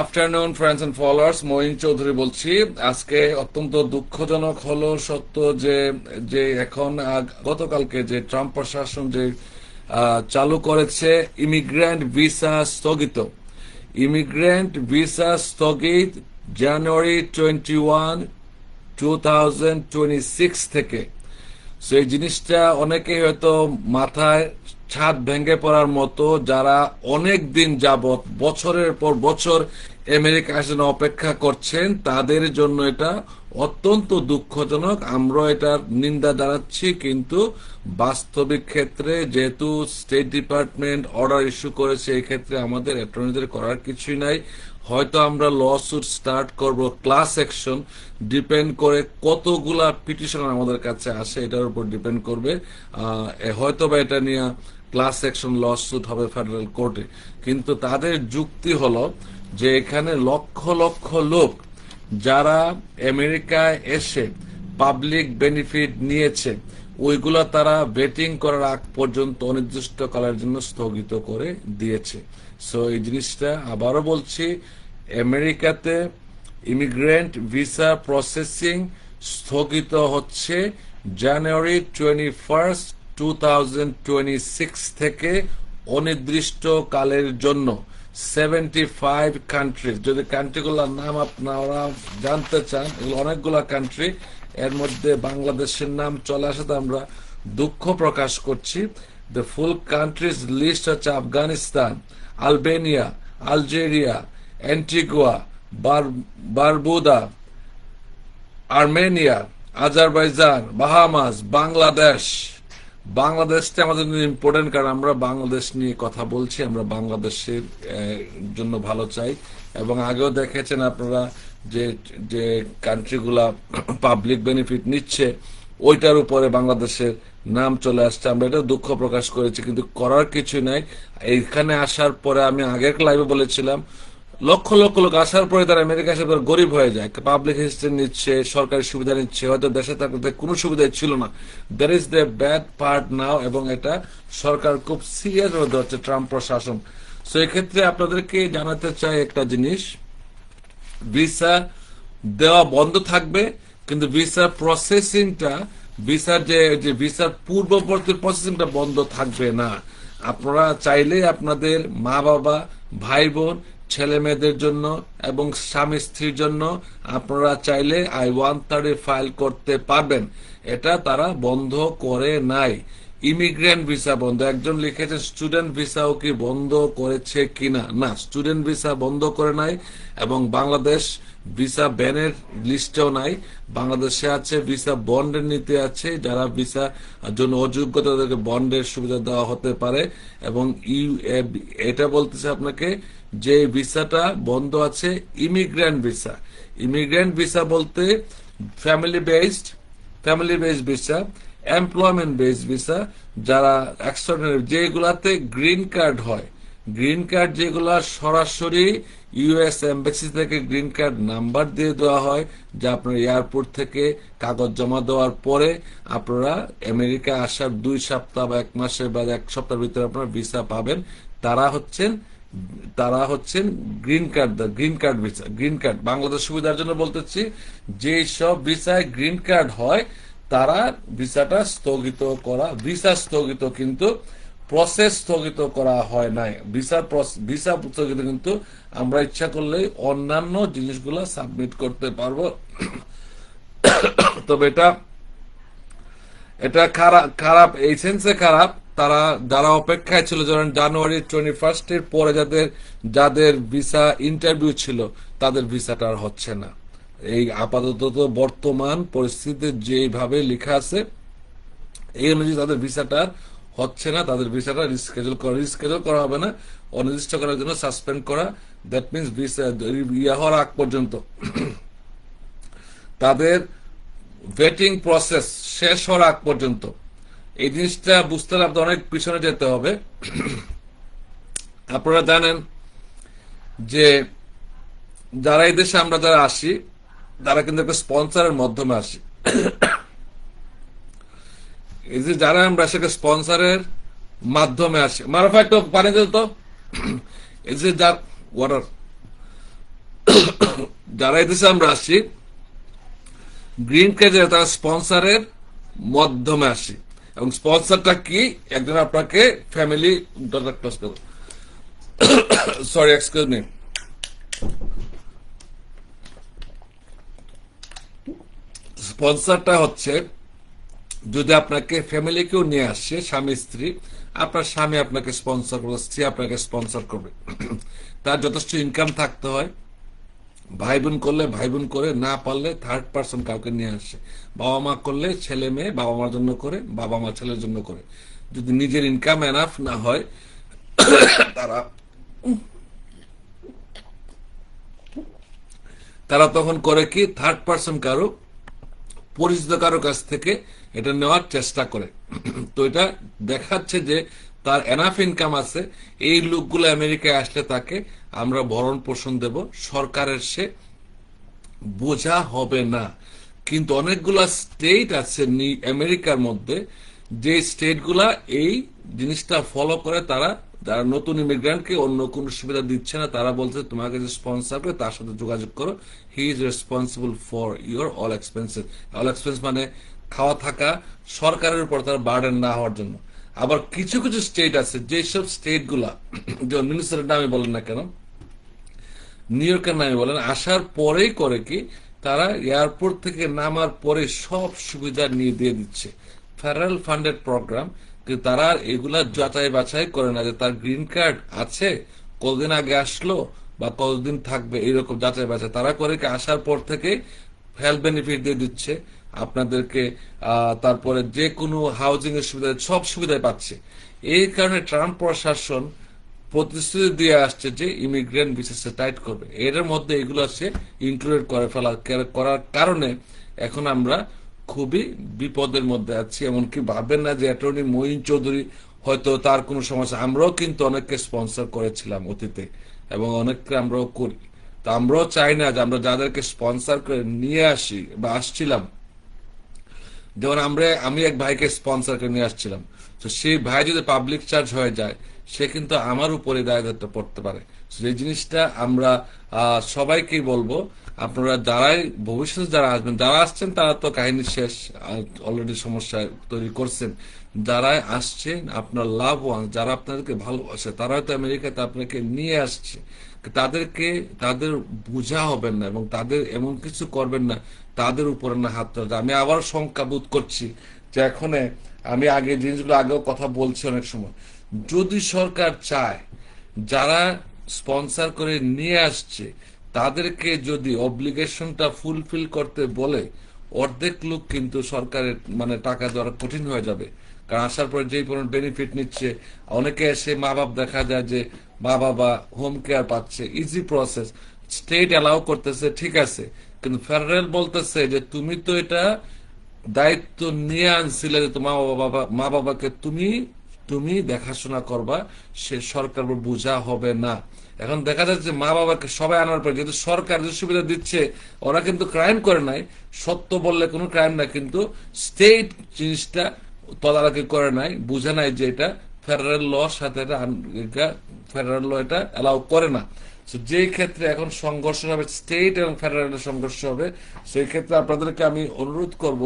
Afternoon friends and followers, Moin Chowdhury বলছি। আজকে অত্যন্ত দুঃখজনক হলো সত্য যে যে এখন গতকালকে যে ট্রাম্প প্রশাসন যে চালু করেছে ইমিগ্রেন্ট ভিসা স্থগিত। ইমিগ্রেন্ট ভিসা স্থগিত জানুয়ারি 21, 2026 থেকে। সো এই জিনিসটা অনেকে হয়তো মাথায় ছাদ ভেঙে পড়ার মতো, যারা অনেক দিন যাবত বছরের পর বছর আমেরিকা আসার অপেক্ষা করছেন, তাদের জন্য এটা অত্যন্ত দুঃখজনক। আমরা এটার নিন্দা জানাচ্ছি, কিন্তু বাস্তবিক ক্ষেত্রে যেহেতু স্টেট ডিপার্টমেন্ট অর্ডার ইস্যু করেছে, এই ক্ষেত্রে আমাদের অ্যাটর্নিদের করার কিছুই নাই। হয়তো আমরা ল সুট স্টার্ট করব, ক্লাস অ্যাকশন ডিপেন্ড করে কতগুলা পিটিশন আমাদের কাছে আসে, এটার উপর ডিপেন্ড করবে। হয়তো বা এটা নিয়ে ক্লাস অ্যাকশন ল সুট হবে ফেডারেল কোর্টে। কিন্তু তাদের যুক্তি হলো যে এখানে লক্ষ লক্ষ লোক যারা আমেরিকায় এসে পাবলিক বেনিফিট নিয়েছে, ওইগুলা তারা ভেটিং করার আগ পর্যন্ত অনির্দিষ্টকালের জন্য স্থগিত করে দিয়েছে। সো এই জিনিসটা আবারও বলছি, আমেরিকাতে ইমিগ্রেন্ট ভিসা প্রসেসিং স্থগিত হচ্ছে জানুয়ারি 21, 2026 থেকে অনির্দিষ্ট কালের জন্য। 75 কান্ট্রিজ, যদি কান্ট্রিগুলোর নাম আপনারা জানতে চান, এগুলো অনেকগুলা কান্ট্রি, এর মধ্যে বাংলাদেশের নাম চলে আসাতে আমরা দুঃখ প্রকাশ করছি। দ্য ফুল কান্ট্রিজ লিস্ট হচ্ছে Afghanistan, Albania, Algeria, Antigua, Barbuda, Armenia, Azerbaijan, Bahamas, Bangladesh. বাংলাদেশটা আমাদের জন্য ইম্পর্টেন্ট, কারণ আমরা বাংলাদেশ নিয়ে কথা বলছি, আমরা বাংলাদেশের জন্য ভালো চাই। এবং আগেও দেখেছেন আপনারা যে যে কান্ট্রিগুলা পাবলিক বেনিফিট নিচ্ছে, ওইটার উপরে বাংলাদেশের নাম চলে আসছে। আমরা এটা দুঃখ প্রকাশ করেছি, কিন্তু করার কিছু নাই। এইখানে আসার পরে আমি আগের লাইভে বলেছিলাম, লক্ষ লক্ষ লোক আসার পরে তারা আমেরিকা আসার পর গরিব হয়ে যায়, পাবলিক অ্যাসিস্ট্যান্স নিচ্ছে, সরকারি সুবিধা নিচ্ছে, হয়তো দেশে থাকতে কোনো সুবিধাই ছিল না। That is the bad part now, এবং এটা সরকার খুব সিরিয়াস ভাবে ধরছে, ট্রাম্প প্রশাসন। সো এক্ষেত্রে আপনাদেরকে জানাতে চাই একটা জিনিস, ভিসা দেওয়া বন্ধ থাকবে, কিন্তু ভিসা প্রসেসিংটা, ভিসার যে ভিসার পূর্ববর্তী প্রসেসিংটা বন্ধ থাকবে না। আপনারা চাইলে আপনাদের মা বাবা, ভাই বোন, ছেলে মেয়েদের জন্য এবং স্বামী স্ত্রীর জন্য আপনারা চাইলে I-130 ফাইল করতে পারবেন। এটা তারা বন্ধ করে নাই। ইমিগ্রেন্ট ভিসা বন্ধ, একজন লিখেছেন স্টুডেন্ট ভিসাও কি বন্ধ করেছে কিনা। না, স্টুডেন্ট ভিসা বন্ধ করে নাই, এবং বাংলাদেশ ভিসা ব্যানের লিস্টেও নাই। বাংলাদেশে আছে ভিসা বন্ডের নীতি আছে, যারা ভিসা জন্য অযোগ্য তাদেরকে বন্ডের সুবিধা দেওয়া হতে পারে। এবং এটা বলতেছে আপনাকে যে ভিসাটা বন্ধ আছে ইমিগ্রেন্ট ভিসা। ইমিগ্রেন্ট ভিসা বলতে family based visa, employment based visa, যারা এক্সট্রাঅর্ডিনারি, যেগুলাতে গ্রিন কার্ড হয়, গ্রিন কার্ড যেগুলা সরাসরি ইউএস এম্বাসি থেকে গ্রিন কার্ড নাম্বার দিয়ে দেওয়া হয়, যা আপনার এয়ারপোর্ট থেকে কাগজ জমা দেওয়ার পরে আপনারা আমেরিকা আসার 2 সপ্তাহ বা 1 মাসের বা 1 সপ্তাহের ভিতরে আপনারা ভিসা পাবেন। তারা হচ্ছেন green card visa. Green card Bangladesh সুবিধার জন্য বলতেছি, যে সব ভিসায় গ্রিন কার্ড হয় তারা ভিসাটা স্থগিত করা, ভিসা স্থগিত, কিন্তু প্রসেস স্থগিত করা হয় নাই। ভিসা স্থগিত, কিন্তু আমরা ইচ্ছা করলে অন্যান্য জিনিসগুলো সাবমিট করতে পারবো। তবে এটা খারাপ এই সেন্সে খারাপ, তারা যারা অপেক্ষায় ছিল, যেমন জানুয়ারি 21 এর পরে যাদের ভিসা ইন্টারভিউ ছিল, তাদের ভিসাটা আর হচ্ছে না। এই আপাতত বর্তমান পরিস্থিতিতে যেভাবে লেখা আছে, এই অনুযায়ী তাদের ভিসাটা হচ্ছে না। তাদের ভিসাটা রিস্কেজুল করা হবে না, অনির্দিষ্ট করার জন্য সাসপেন্ড করা। দ্যাট মিনস ভিসা হওয়ার আগ পর্যন্ত তাদের ভেটিং প্রসেস শেষ হওয়ার আগ পর্যন্ত। এই জিনিসটা বুঝতে হলে আপনাদের অনেক পিছনে যেতে হবে। আপনারা জানেন যে যারা এই দেশে আমরা যারা আসি, তারা কিন্তু একটা স্পন্সরের মাধ্যমে আসি। এই যে যারা আমরা সেটা স্পন্সরের মাধ্যমে আসি, মারফা একটু পানি দিল তো, এই যে যার ওয়াটার, যারা এদেশে আমরা আসি গ্রিন কার্ডে তারা স্পন্সরের মাধ্যমে আসি, এবং স্পন্সরটা কি? একজন আপনাকে ফ্যামিলি সরি এক্সকিউজ মি, স্পন্সরটা হচ্ছে যদি আপনাকে ফ্যামিলি কেউ নিয়ে আসছে, স্বামী স্ত্রী, আপনার স্বামী আপনাকে স্পন্সর করবে, স্ত্রী আপনাকে স্পন্সর করবে। তার যথেষ্ট ইনকাম থাকতে হয়, ভাই বোন করলে ভাই বোন করে, না পারলে থার্ড পার্সন কাউকে নিয়ে আসে। বাবা মা করলে ছেলে মেয়ে বাবা মার জন্য করে, বাবা মা ছেলের জন্য করে। যদি নিজের ইনকাম এনাফ না হয় তারা তারা তখন করে কি, থার্ড পার্সন কারো পরিচিত কারো কাছ থেকে এটা নেওয়ার চেষ্টা করে। তো এটা দেখাচ্ছে যে তার এনাফ ইনকাম আছে, এই লোকগুলো আমেরিকায় আসলে তাকে আমরা ভরণ পোষণ দেব, সরকারের সে বোঝা হবে না। কিন্তু অনেকগুলা স্টেট আছে আমেরিকার মধ্যে, যে স্টেটগুলা এই জিনিসটা ফলো করে, তারা যারা নতুন ইমিগ্রান্টকে অন্য কোনো সুবিধা দিচ্ছে না, তারা বলছে তোমাকে যে স্পন্সর করে তার সাথে যোগাযোগ করো, he is responsible for your all expenses. All expense মানে খাওয়া থাকা, সরকারের উপর তার বার্ডেন না হওয়ার জন্য। আবার কিছু কিছু স্টেট আছে, যেসব স্টেট গুলা যেমন মিনিসোটার নামে বলেন না কেন, নিউ ইয়র্কের নামে বলেন, আসার পরেই করে কি, তারা এয়ারপোর্ট থেকে নামার পরে সব সুবিধা নিয়ে দিয়ে দিচ্ছে, ফেডারেল ফান্ডেড প্রোগ্রাম। কিন্তু তারা এগুলা যাচাই বাছাই করে না যে তার গ্রিন কার্ড আছে, কতদিন আগে আসলো বা কতদিন থাকবে, এইরকম যাচাই বাছাই তারা করে কি আসার পর থেকে হেলথ বেনিফিট দিয়ে দিচ্ছে আপনাদেরকে। তারপরে যে কোনো হাউজিং এর সুবিধা, সব সুবিধায় পাচ্ছে। এই কারণে ট্রাম্প প্রশাসন প্রতিশ্রুতি দিয়ে আসছে যে ইমিগ্রেন্ট ভিসা টাইট করবে, এর মধ্যে এগুলো আছে ইনক্লুডেড করে করার কারণে এখন আমরা খুবই বিপদের মধ্যে আছি। এমনকি ভাববেন না যে অ্যাটর্নি মঈন চৌধুরী হয়তো তার কোনো সমস্যা, আমরাও কিন্তু অনেককে স্পন্সর করেছিলাম অতীতে, এবং অনেককে আমরাও করি। তো আমরাও চাই না যে আমরা যাদেরকে স্পন্সর করে নিয়ে আসি বা আসছিলাম, যেমন আমি এক ভাইকে স্পন্সর করে নিয়ে আসছিলাম, তো সেই ভাই যদি পাবলিক চার্জ হয়ে যায়, সে কিন্তু আমার উপরে দায়িত্ব পড়তে পারে। এই জিনিসটা আমরা সবাইকেই বলবো, আপনারা যারাই ভবিষ্যতে যারা আসবেন, যারা আসছেন তারা তো কাহিনী শেষ, অলরেডি সমস্যা তৈরি করছেন। যারা আসছেন আপনার লাভ ওয়ান, যারা আপনাদেরকে ভালোবাসে, তারা হয়তো আমেরিকাতে আপনাকে নিয়ে আসছে, তাদের বোঝা হবেন না এবং তাদের এমন কিছু করবেন না তাদের উপরে না হাত তোলা। আমি আবার শঙ্কা বোধ করছি যে এখন আমি আগে জিনিসগুলো আগেও কথা বলছি অনেক সময়, যদি সরকার চায় যারা স্পন্সর করে নিয়ে আসছে তাদেরকে যদি অব্লিগেশনটা ফুলফিল করতে বলে, অর্ধেক লোক কিন্তু সরকারের মানে টাকা দেওয়া কঠিন হয়ে যাবে। কারণ আসার পরে যেই পরিমাণ বেনিফিট নিচ্ছে, অনেকে এসে মা বাপ দেখা যায় যে মা বাবা হোম কেয়ার পাচ্ছে, ইজি প্রসেস, স্টেট অ্যালাউ করতেছে, ঠিক আছে, কিন্তু ফেডারেল বলতেছে যে তুমি তো এটা দায়িত্ব নিয়ে আনছিলে যে তোমার মা বাবাকে তুমি তুমি দেখাশোনা করবা, সে সরকার বোঝা হবে না। এখন দেখা যাচ্ছে মা বাবাকে সবাই আনার পর যেহেতু সরকার যে সুবিধা দিচ্ছে, ওরা কিন্তু ক্রাইম করে নাই, সত্য বললে কোনো ক্রাইম না, কিন্তু স্টেট জিনিসটা তদারকি করে নাই, বুঝে নাই যে এটা ফেডারেল ল সাথে ফেডারেল ল এটা অ্যালাউ করে না। যে ক্ষেত্রে এখন সংঘর্ষ হবে, স্টেট এবং ফেডারেলের সংঘর্ষ হবে, সেই ক্ষেত্রে আপনাদেরকে আমি অনুরোধ করব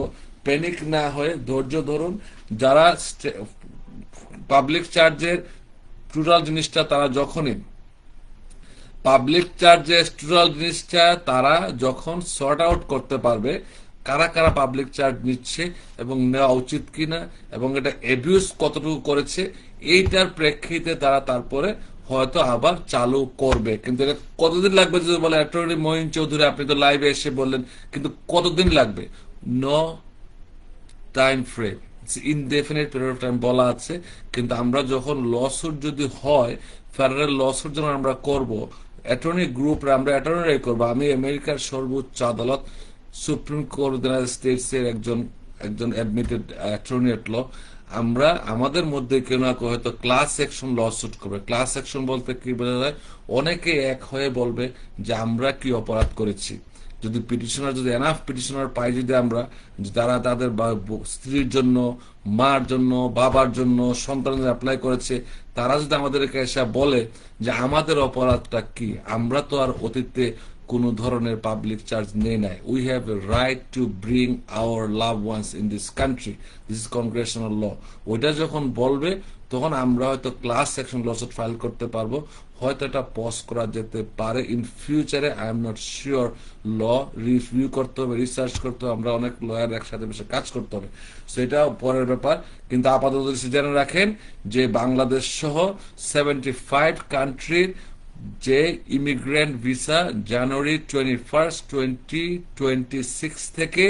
প্যানিক না হয়ে ধৈর্য ধরুন। যারা পাবলিক চার্জের টোটাল জিনিসটা তারা যখনই তারা যখন সর্ট আউট করতে পারবে কারা কারা পাবলিক চার্জ নিচ্ছে এবং নেওয়া উচিত কিনা এবং এটা অ্যাবিউজ কতটুকু করেছে, এইটার প্রেক্ষিতে তারা তারপরে হয়তো আবার চালু করবে। কিন্তু এটা কতদিন লাগবে যদি বলে অ্যাটর্নি মঈন চৌধুরী, আপনি তো লাইভে এসে বললেন, কিন্তু কতদিন লাগবে? No time frame, indefinite period of time বলা আছে। কিন্তু আমরা যখন লসুট যদি হয়, ফেডারেল লসুট যখন আমরা করব, অ্যাটর্নি গ্রুপরা আমরা অ্যাটর্নিরাই করবো। আমি আমেরিকার সর্বোচ্চ আদালত supreme court of United states এর একজন একজন অ্যাডমিটেড অ্যাটর্নি এট ল, আমরা আমাদের মধ্যে কেউ না কেউ হয়তো ক্লাস সেকশন লসুট করবে। ক্লাস সেকশন বলতে কি বোঝা যায়? অনেকে এক হয়ে বলবে যে আমরা কি অপরাধ করেছি। যদি পিটিশনার, যদি এনাফ পিটিশনার পাই, যদি আমরা যারা তাদের স্ত্রীর জন্য, মার জন্য, বাবার জন্য, সন্তানদের অ্যাপ্লাই করেছে, তারা যদি আমাদেরকে এসে বলে যে আমাদের অপরাধটা কি, আমরা তো আর অতীতে কোনো ধরনের পাবলিক চার্জ নেই নাই। We have a right to bring our love ones in this country, this is congressional law. ওইটা যখন বলবে তখন আমরা হয়তো ক্লাস সেকশন লসুট ফাইল করতে পারবো, হয়তো এটা পজ করা যেতে পারে ইন ফিউচারে। I am not sure. Law review করতে হবে, রিসার্চ করতে হবে, আমরা অনেক লয়ার একসাথে বসে কাজ করতে হবে, সেটা পরের ব্যাপার। কিন্তু আপাতত জেনে রাখেন যে বাংলাদেশ সহ 75 কান্ট্রির যে ইমিগ্রেন্ট ভিসা জানুয়ারি 21, 2026 থেকে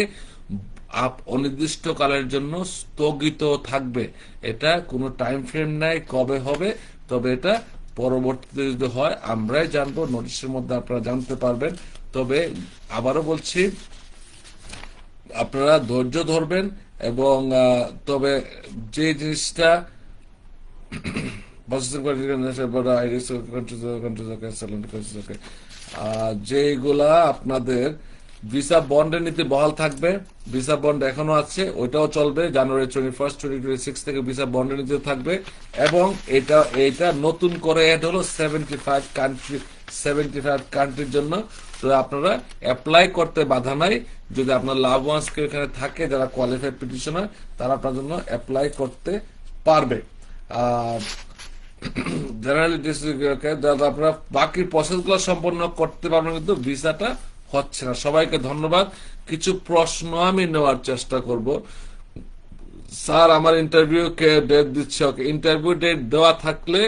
অনির্দিষ্টকালের জন্য স্থগিত থাকবে। এটা কোনো টাইম ফ্রেম নাই কবে হবে, তবে এটা পরবর্তীতে যদি হয় আমরাই জানবো, নোটিশের মধ্যে আপনারা জানতে পারবেন। তবে আবারও বলছি, আপনারা ধৈর্য ধরবেন এবং তবে যে জিনিসটা যেগুলা আপনাদের ভিসা বন্ডের নীতি বহাল থাকবে, ভিসা বন্ড এখনো আছে, ওইটাও চলবে। জানুয়ারি 21, 2026 থেকে ভিসা বন্ডের নীতি থাকবে। এবং এটা নতুন করে এড হলো 75 কান্ট্রির জন্য। তো আপনারা অ্যাপ্লাই করতে বাধা নাই, যদি আপনার লাভ ওয়ান্স কেউ এখানে থাকে যারা কোয়ালিফাইড পিটিশনার, তারা আপনার জন্য অ্যাপ্লাই করতে পারবে। জেনারেলি আপনারা বাকি প্রসেসগুলো সম্পন্ন করতে পারবেন, কিন্তু ভিসাটা হচ্ছে না। সবাইকে ধন্যবাদ। কিছু প্রশ্ন আমি নেওয়ার চেষ্টা করব। স্যার আমার ইন্টারভিউ কে ডেট দিচ্ছে? ওকে, ইন্টারভিউ ডেট দেওয়া থাকলে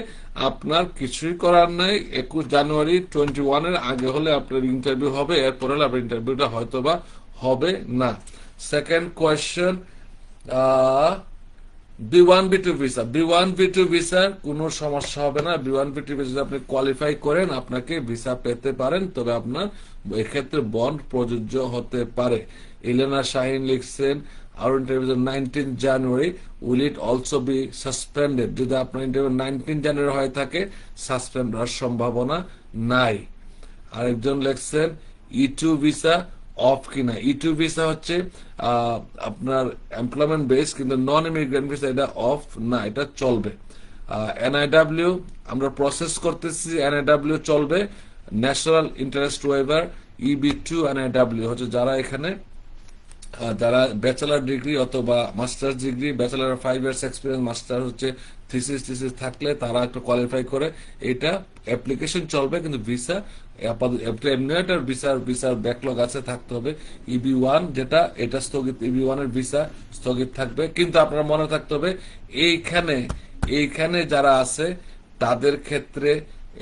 আপনার কিছুই করার নাই। 21 জানুয়ারি 21 এর আগে হলে আপনার ইন্টারভিউ হবে, এরপর হলে আপনার ইন্টারভিউটা হয়তো বা হবে না। Second question, B1B2 visa, B1B2 ভিসার কোনো সমস্যা হবে না। B1B2 ভিসা যদি আপনি কোয়ালিফাই করেন আপনাকে ভিসা পেতে পারেন, তবে আপনার এক্ষেত্রে বন্ড প্রযোজ্য হতে পারে। ইলেনা শাহিন লিখছেন our interview is 19 January, will it also be suspended? যদি আপনার ইন্টারভিউ 19 জানুয়ারি হয়ে থাকে সাসপেন্ড হওয়ার সম্ভাবনা নাই। আরেকজন লিখছেন E2 ভিসা অফ কিনা। E2 ভিসা হচ্ছে আপনার এমপ্লয়মেন্ট বেস, কিন্তু নন ইমিগ্রেন্ট ভিসা এটা অফ না, এটা চলবে। NIW আমরা প্রসেস করতেছি, NIW চলবে। National interest waiver EB2 NIW হচ্ছে যারা এখানে যারা ব্যাচেলার ডিগ্রি অথবা masters degree, bachelor 5 years experience, master হচ্ছে থিসিস থাকলে তারা একটু কোয়ালিফাই করে, এটা অ্যাপ্লিকেশন চলবে। কিন্তু ভিসা ভিসার ব্যাকলগ আছে, থাকতে হবে। EB1 যেটা এটা স্থগিত, EB1 এর ভিসা স্থগিত থাকবে। কিন্তু আপনারা মনে থাকতে হবে এইখানে যারা আছে তাদের ক্ষেত্রে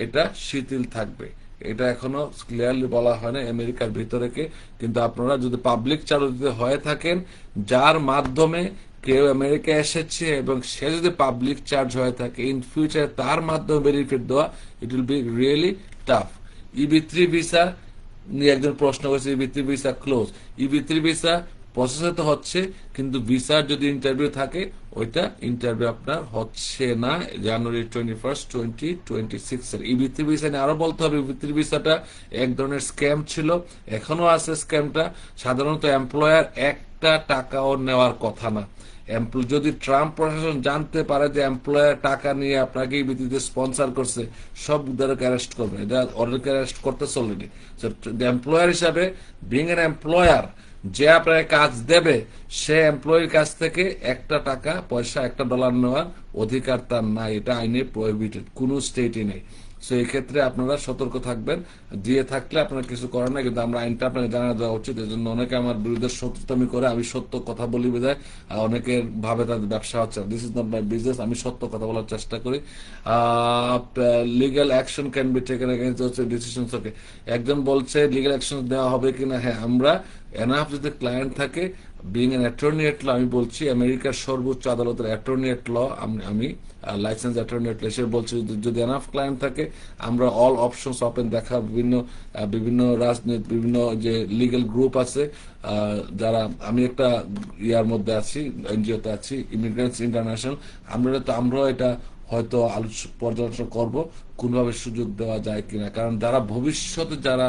এটা শিথিল থাকবে। এটা এখনো ক্লিয়ারলি বলা হয় না আমেরিকার ভিতরে কে। কিন্তু আপনারা যদি পাবলিক চাকরিতে হয়ে থাকেন, যার মাধ্যমে কেউ আমেরিকা এসেছে এবং সে যদি পাবলিক চার্জ হয়ে থাকে, ইন ফিউচার তার মাধ্যমে বেনিফিট দেওয়া, it will be really tough. EB3 visa নিয়ে একজন প্রশ্ন করেছে, EB3 visa close. EB3 visa process তো হচ্ছে, কিন্তু ভিসার যদি ইন্টারভিউ থাকে ওইটা ইন্টারভিউ আপনার হচ্ছে না জানুয়ারি 21, 2026 এর। EB3 ভিসা নিয়ে আরো বলতে হবে, EB3 ভিসাটা এক ধরনের স্ক্যাম ছিল, এখনো আছে স্ক্যামটা। সাধারণত এমপ্লয়ার একটা টাকাও নেওয়ার কথা না। যদি ট্রাম্প প্রশাসন জানতে পারে যে এমপ্লয়ার টাকা নিয়ে আপনাকে EB3 স্পন্সর করছে, সব ওদেরকে অ্যারেস্ট করবে। এটা ওদেরকে অ্যারেস্ট করতেছে অলরেডি। এমপ্লয়ার হিসাবে, বিং এন এমপ্লয়ার, যে আপনাকে কাজ দেবে সে এমপ্লয়ির কাছ থেকে একটা টাকা পয়সা, $1 নেওয়ার অধিকার তার নাই। এটা আইনে প্রহিবিটেড, কোনো স্টেটই নেই। সো এই ক্ষেত্রে আপনারা সতর্ক থাকবেন। দিয়ে থাকলে আপনারা কিছু করার না, কিন্তু আমরা আইনটা আপনাকে জানা দেওয়া উচিত। এই জন্য অনেকে আমার বিরুদ্ধে শত্রুতামি করে, আমি সত্য কথা বলি বিধায় অনেকের ভাবে তাদের ব্যবসা হচ্ছে। This is not my business, আমি সত্য কথা বলার চেষ্টা করি। Legal action can be taken against হচ্ছে ডিসিশন। ওকে, একজন বলছে লিগ্যাল অ্যাকশন দেওয়া হবে কিনা। হ্যাঁ, আমরা এনাফ যদি ক্লায়েন্ট থাকে, বিং এন অ্যাটর্নি এট ল, আমি বলছি আমেরিকার সর্বোচ্চ আদালতের অ্যাটর্নি এট ল, আমি লাইসেন্স অ্যাটর্নি এট ল এসে বলছি, যদি এনাফ ক্লায়েন্ট থাকে আমরা অল অপশনস ওপেন দেখা। বিভিন্ন রাজনীতি, বিভিন্ন যে লিগ্যাল গ্রুপ আছে, যারা, আমি একটা ইয়ার মধ্যে আছি, এনজিওতে আছি, ইমিগ্রেন্টস ইন্টারন্যাশনাল। আমরাও এটা হয়তো পর্যালোচনা করব কোনভাবে সুযোগ দেওয়া যায় কিনা। কারণ যারা ভবিষ্যতে যারা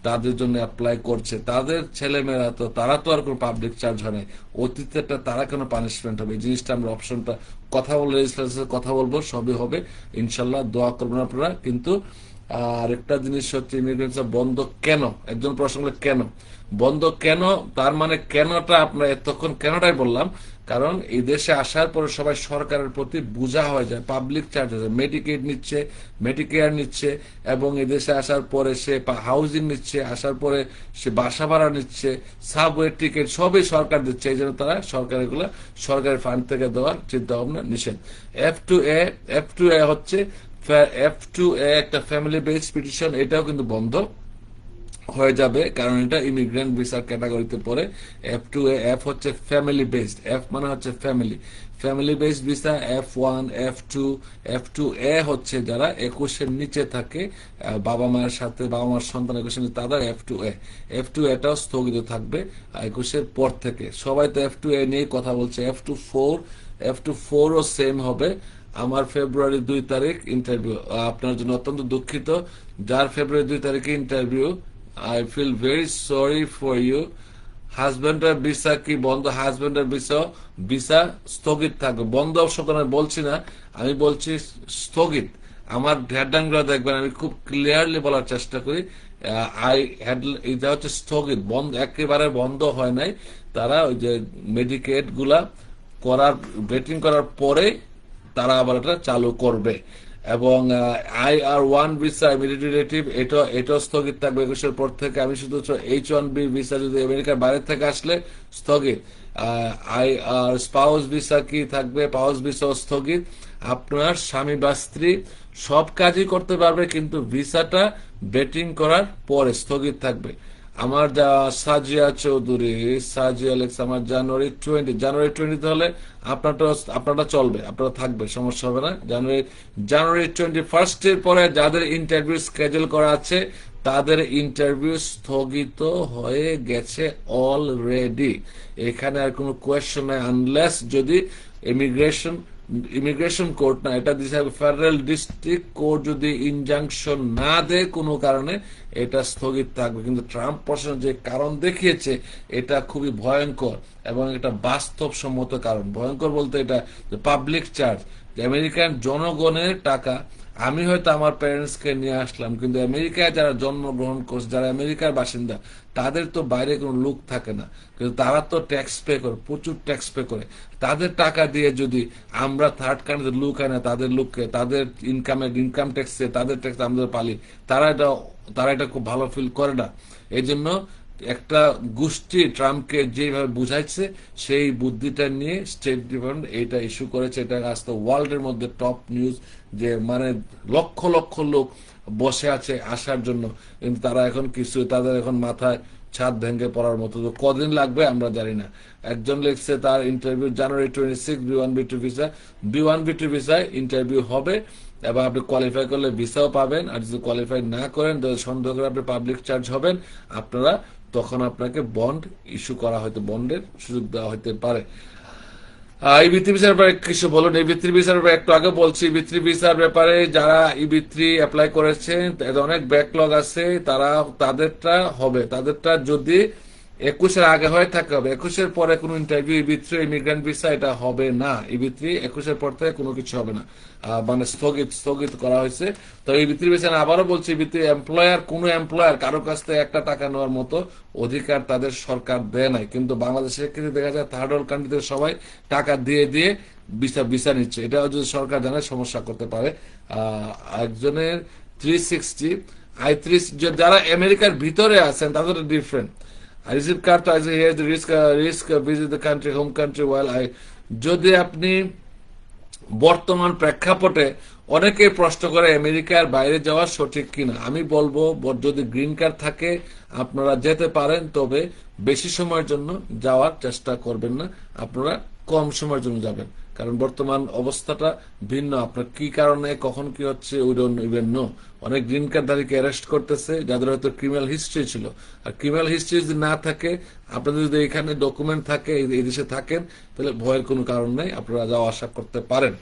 তাদের জন্য অ্যাপ্লাই করছে, তাদের ছেলেমেয়েরা তো, তারা তো আর কোনো পাবলিক চার্জ হয় নাই, অতীতেরটা তারা কেন পানিশমেন্ট হবে? এই জিনিসটা আমরা অপশনটা কথা বলবো, সবই হবে ইনশাল্লাহ। দোয়া করবেন আপনারা। কিন্তু আর একটা জিনিস হচ্ছে ইমিগ্রেশন বন্ধ কেন, একজন প্রশ্ন করলে কেন বন্ধ, কেন তার মানে কেনটা আপনার এতক্ষণ কেনটাই বললাম, কারণ এই দেশে আসার পরে সবাই সরকারের প্রতি বোঝা হয়ে যায়, পাবলিক চার্জেস মেডিকেড নিচ্ছে, মেডিকেয়ার নিচ্ছে, এবং এই দেশে আসার পরে সে হাউজিং নিচ্ছে, আসার পরে সে বাসা ভাড়া নিচ্ছে, সাবওয়ে টিকিট সবই সরকার দিচ্ছে, এই জন্য তারা সরকার এগুলো সরকারি ফান্ড থেকে দেওয়ার চিন্তা ভাবনা নিষেধ। F2A হচ্ছে F2A একটা ফ্যামিলি বেসড পিটিশন, এটাও কিন্তু বন্ধ হয়ে যাবে, কারণ এটা ইমিগ্রেন্ট ভিসার ক্যাটাগরিতে পড়ে। F2A, এফ হচ্ছে ফ্যামিলি বেসড, এফ মানে হচ্ছে family, family based visa. F1, F2A হচ্ছে যারা 21-এর নিচে থাকে, বাবা মায়ের সাথে, বাবা মার সন্তান 21-এর নিচে, তাদের F2A টাও স্থগিত থাকবে 21-এর পর থেকে। সবাই তো F2A নিয়ে কথা বলছে। F2 4ও সেম হবে। আমার ফেব্রুয়ারি 2 তারিখ ইন্টারভিউ, আপনার জন্য অত্যন্ত দুঃখিত যার ফেব্রুয়ারি 2 তারিখে interview. I feel very sorry for you. হাজবেন্ডের ভিসা কি বন্ধ? হাজবেন্ডের ভিসা ভিসা স্থগিত থাকবে, বন্ধ শব্দ আমি বলছি না, আমি বলছি স্থগিত। আমার হেডলাইন গুলো দেখবেন, আমি খুব ক্লিয়ারলি বলার চেষ্টা করি। এটা হচ্ছে স্থগিত, বন্ধ একেবারে বন্ধ হয় নাই। তারা ওই যে মেডিকেট গুলা করার, বেটিং করার পরে তারা আবার এটা চালু করবে। এবং IR1 ভিসা ইমিডিয়েট রিলেটিভ, এটাও স্থগিত থাকবে 21-এর পর থেকে। আমি শুধু H1B ভিসা যদি আমেরিকার বাইরে থেকে আসলে স্থগিত। IR স্পাউস ভিসা কি থাকবে? স্পাউস ভিসা স্থগিত। আপনার স্বামী বা স্ত্রী সব কাজই করতে পারবে, কিন্তু ভিসাটা বেটিং করার পরে স্থগিত থাকবে। আমার যা সাজিয়া চৌধুরী, সাজিয়া লেক্স, আমার জানুয়ারি 20 হলে আপনারটা চলবে, আপনারা থাকবে, সমস্যা হবে না। জানুয়ারি 21-এর পরে যাদের ইন্টারভিউ স্কেজুল করা আছে তাদের ইন্টারভিউ স্থগিত হয়ে গেছে অলরেডি। এখানে আর কোনো কোয়েশ্চন নাই, আনলেস যদি ইমিগ্রেশন ইমিগ্রেশন কোর্ট না, এটা দিছে ফেডারেল ডিস্ট্রিক্ট কোর্ট, যদি ইনজাংশন না দেয় কোনো কারণে, এটা স্থগিত থাকবে। কিন্তু ট্রাম্প প্রশাসন যে কারণ দেখিয়েছে এটা খুবই ভয়ঙ্কর, এবং এটা বাস্তবসম্মত কারণ। ভয়ঙ্কর বলতে এটা পাবলিক চার্জ, আমেরিকান জনগণের টাকা। আমি হয়তো আমার প্যারেন্টসকে নিয়ে আসলাম, কিন্তু আমেরিকায় যারা জন্মগ্রহণ করছে, যারা আমেরিকার বাসিন্দা, তাদের তো বাইরে কোনো লোক থাকে না, কিন্তু তারা তো ট্যাক্স পে করে, প্রচুর ট্যাক্স পে করে। তাদের টাকা দিয়ে যদি আমরা থার্ড কান্ট্রিতে লোক আনে, তাদের লোককে, তাদের ইনকাম ট্যাক্সে তাদের ট্যাক্স আমাদের পালি, তারা এটা খুব ভালো ফিল করে না। এই জন্য একটা গোষ্ঠী ট্রাম্পকে যেভাবে বুঝাইছে, সেই বুদ্ধিটা নিয়ে স্টেট ডিপার্টমেন্ট এটা ইস্যু করেছে। এটা আজকে ওয়ার্ল্ডের মধ্যে টপ নিউজ, যে মানে লক্ষ লক্ষ লোক বসে আছে আসার জন্য, কিন্তু তারা এখন কিছু, তাদের এখন মাথায় ছাদ ভেঙে পড়ার মতো। তো কদিন লাগবে আমরা জানি না। একজন লিখছে তার ইন্টারভিউ জানুয়ারি 26, B1B2 ভিসায় ইন্টারভিউ হবে, এবং আপনি কোয়ালিফাই করলে ভিসাও পাবেন, আর যদি কোয়ালিফাই না করেন, সন্দেহ করে আপনি পাবলিক চার্জ হবেন, আপনারা তখন আপনাকে বন্ড ইস্যু করা হয়তো, বন্ডের সুযোগ দেওয়া হতে পারে। ইবি3 ভিসার ব্যাপারে কিছু বলুন। ইবি3 ভিসার ব্যাপারে একটু আগে বলছি। ইবি3 ভিসার ব্যাপারে যারা ইবি3 অ্যাপ্লাই করেছেন, অনেক ব্যাকলগ আছে, তারা তাদেরটা যদি 21-এর আগে হয়ে থাকে হবে। 21-এর পরে কোনো ইন্টারভিউ ইবি3 ইমিগ্রেন্ট ভিসা এটা হবে না। ইবি3 21-এর পর থেকে কোনো কিছু হবে না, মানে স্থগিত করা হয়েছে। তো ইবি3 ভিসা আবারও বলছি, ইবি3 কোনো এমপ্লয়ার কারো কাছ থেকে একটা টাকা নেওয়ার মতো অধিকার তাদের সরকার দেয় নাই। কিন্তু বাংলাদেশের ক্ষেত্রে দেখা যায় থার্ড ওয়ার্ল্ড কান্ট্রিতে সবাই টাকা দিয়ে দিয়ে ভিসা নিচ্ছে। এটাও যদি সরকার জানে সমস্যা করতে পারে। একজনের 360 I3, যারা আমেরিকার ভিতরে আছেন তাদের different. I receive card to here the risk visit the country, home country while যদি আপনি বর্তমান প্রেক্ষাপটে অনেকে প্রশ্ন করে আমেরিকার বাইরে যাওয়া সঠিক কিনা, আমি বলবো যদি গ্রিন কার্ড থাকে আপনারা যেতে পারেন, তবে বেশি সময়ের জন্য যাওয়ার চেষ্টা করবেন না, আপনারা কম সময়ের জন্য যাবেন। কারণ বর্তমান অবস্থাটা ভিন্ন, আপনার কি কারণে কখন কি হচ্ছে উই ডোন্ট ইভেন নো। অনেক গ্রিন কার্ডধারীকে অ্যারেস্ট করতেছে যাদের হয়তো ক্রিমিনাল হিস্ট্রি ছিল, আর ক্রিমিনাল হিস্ট্রি যদি না থাকে, আপনাদের যদি এখানে ডকুমেন্ট থাকে, এই দেশে থাকেন, তাহলে ভয়ের কোনো কারণ নেই, আপনারা যাওয়া আসা করতে পারেন।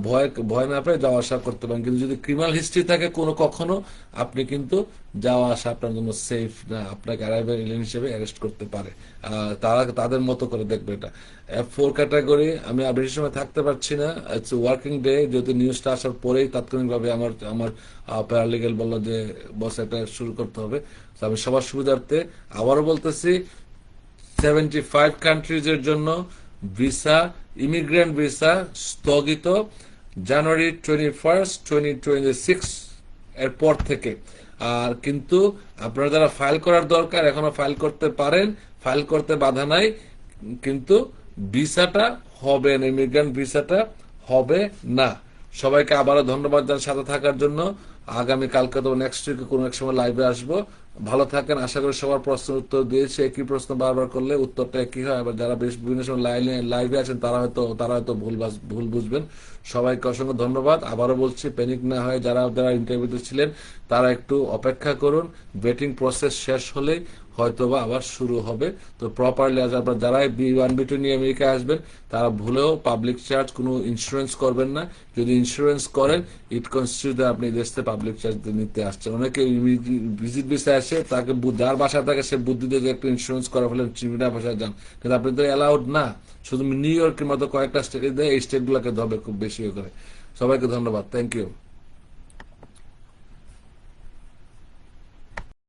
ভয় ভয় না পেয়ে যাওয়া আসা করতে পারেন। কিন্তু যদি ক্রিমিনাল হিস্ট্রি থাকে কোনো কখনো, আপনি কিন্তু যাওয়া আসা আপনার জন্য সেফ না, আপনাকে অ্যারাইভাল এলিয়েন হিসেবে অ্যারেস্ট করতে পারে। তারা তাদের মতো করে দেখবে এটা। F4 ক্যাটাগরি, আমি আর বেশি সময় থাকতে পারছি না, ইটস ওয়ার্কিং ডে, যেহেতু নিউজটা আসার পরেই তাৎক্ষণিকভাবে আমার আমার প্যারালিগেল বললো যে বস এটা শুরু করতে হবে। তো আমি সবার সুবিধার্থে আবারও বলতেছি, 75 কান্ট্রিজের জন্য ভিসা, ইমিগ্রেন্ট ভিসা স্থগিত জানুয়ারি 21, 2026 এর পর থেকে। আর কিন্তু আপনারা যারা ফাইল করার দরকার এখনো ফাইল করতে পারেন, ফাইল করতে বাধা নাই, কিন্তু ভিসাটা হবে না, ইমিগ্রেন্ট ভিসাটা হবে না। সবাইকে আবারও ধন্যবাদ জানাই সাথে থাকার জন্য। আগামী কালকে তো নেক্সট উইকে কোনো এক সময় লাইভে আসবো। ভালো থাকেন, আশা করি সবার প্রশ্নের উত্তর দিয়েছি। একই প্রশ্ন বারবার করলে উত্তরটা একই হয়, আবার যারা বেশ বিভিন্ন সময় লাইভে আছেন তারা হয়তো ভুল বুঝবেন। সবাইকে অসংখ্য ধন্যবাদ। আবারও বলছি, প্যানিক না হয়ে যারা যারা ইন্টারভিউতে ছিলেন তারা একটু অপেক্ষা করুন, ভেটিং প্রসেস শেষ হলেই হয়তোবা আবার শুরু হবে। তো প্রপারলি আপনারা যারা B1 B2 নিয়ে আমেরিকায় আসবেন তারা ভুলেও পাবলিক চার্জ কোনো ইন্স্যুরেন্স করবেন না। যদি ইন্স্যুরেন্স করেন, ইট কনস্টিটিউট আপনি দেশে পাবলিক চার্জ নিতে আসছেন। অনেকে ভিজিট ভিসা আসে, তাকে যার বাসা থাকে সে বুদ্ধি দিয়ে একটা ইন্স্যুরেন্স করা ফেলেন, চিমিনা বাসায় যান, কিন্তু আপনি তো অ্যালাউড না। শুধু নিউ ইয়র্কের মতো কয়েকটা স্টেটে দেয়, এই স্টেটগুলোকে ধরবে খুব বেশি করে। সবাইকে ধন্যবাদ, থ্যাংক ইউ।